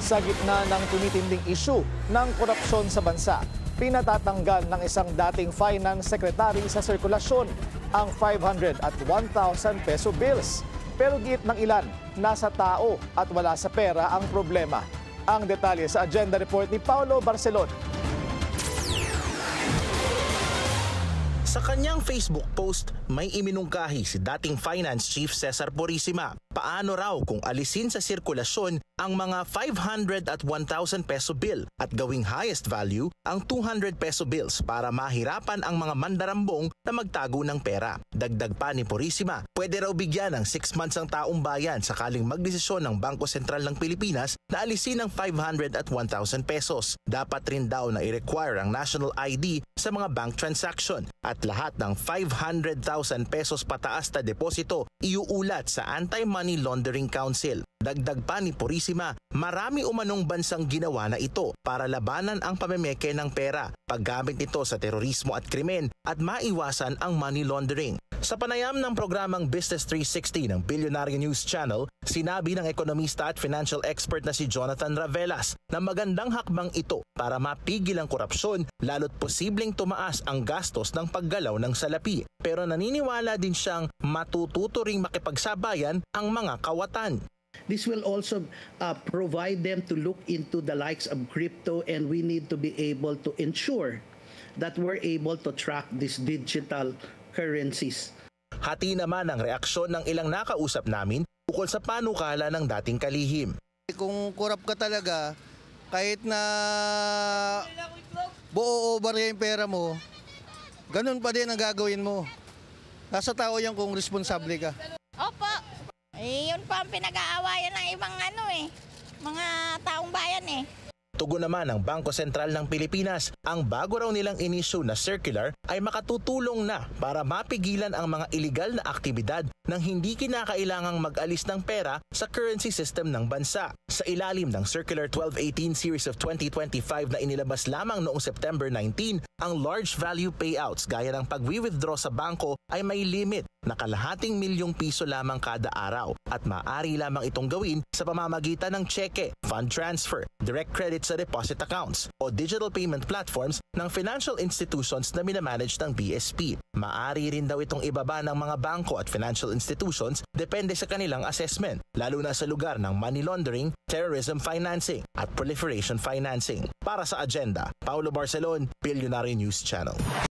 Sa gitna ng tumitinding issue ng korupsyon sa bansa, pinatatanggal ng isang dating finance secretary sa sirkulasyon ang 500 at 1,000 peso bills. Pero giit ng ilan, nasa tao at wala sa pera ang problema. Ang detalye sa agenda report ni Paulo Barcelon. Sa kanyang Facebook post, may iminungkahi si dating Finance Chief Cesar Purisima. Paano raw kung alisin sa sirkulasyon ang mga 500 at 1,000 peso bill at gawing highest value ang 200 peso bills para mahirapan ang mga mandarambong na magtago ng pera. Dagdag pa ni Purisima, pwede raw bigyan ng 6 months ang taong bayan sakaling magdesisyon ng Bangko Sentral ng Pilipinas na alisin ang 500 at 1,000 pesos. Dapat rin daw na i-require ang national ID sa mga bank transaction at lahat ng 500,000 pesos pataas na deposito iuulat sa Anti-Money Laundering Council. Dagdag pa ni Purisima, marami umanong bansang ginawa na ito para labanan ang pamemeke ng pera, paggamit nito sa terorismo at krimen at maiwasan ang money laundering. Sa panayam ng programang Business 360 ng Billionaire News Channel, sinabi ng ekonomista at financial expert na si Jonathan Ravelas na magandang hakbang ito para mapigil ang korupsyon lalo't posibleng tumaas ang gastos ng paggalaw ng salapi. Pero naniniwala din siyang matututo ring makipagsabayan ang mga kawatan. This will also provide them to look into the likes of crypto, and we need to be able to ensure that we're able to track these digital currencies. Hati naman ang reaksyon ng ilang nakausap namin ukol sa panukala ng dating kalihim. Kung korap ka talaga, kahit na buo over yung pera mo, ganun pa din ang gagawin mo. Nasa tao yan kung responsable ka. Opo. Yun pa ang pinag-aawayan ng ibang mga taong bayan . Tugon naman ng Bangko Sentral ng Pilipinas, ang bago raw nilang inisyu na circular ay makatutulong na para mapigilan ang mga iligal na aktibidad nang hindi kinakailangang mag-alis ng pera sa currency system ng bansa. Sa ilalim ng Circular 1218 Series of 2025 na inilabas lamang noong September 19, ang large value payouts gaya ng pag-withdraw sa bangko ay may limit na ₱250,000 lamang kada araw at maaari lamang itong gawin sa pamamagitan ng cheque, fund transfer, direct credit sa deposit accounts o digital payment platforms ng financial institutions na minamanage ng BSP. Maaari rin daw itong ibaba ng mga bangko at financial institutions depende sa kanilang assessment, lalo na sa lugar ng money laundering, terrorism financing at proliferation financing. Para sa agenda, Paulo Barcelon, Billionaire News Channel.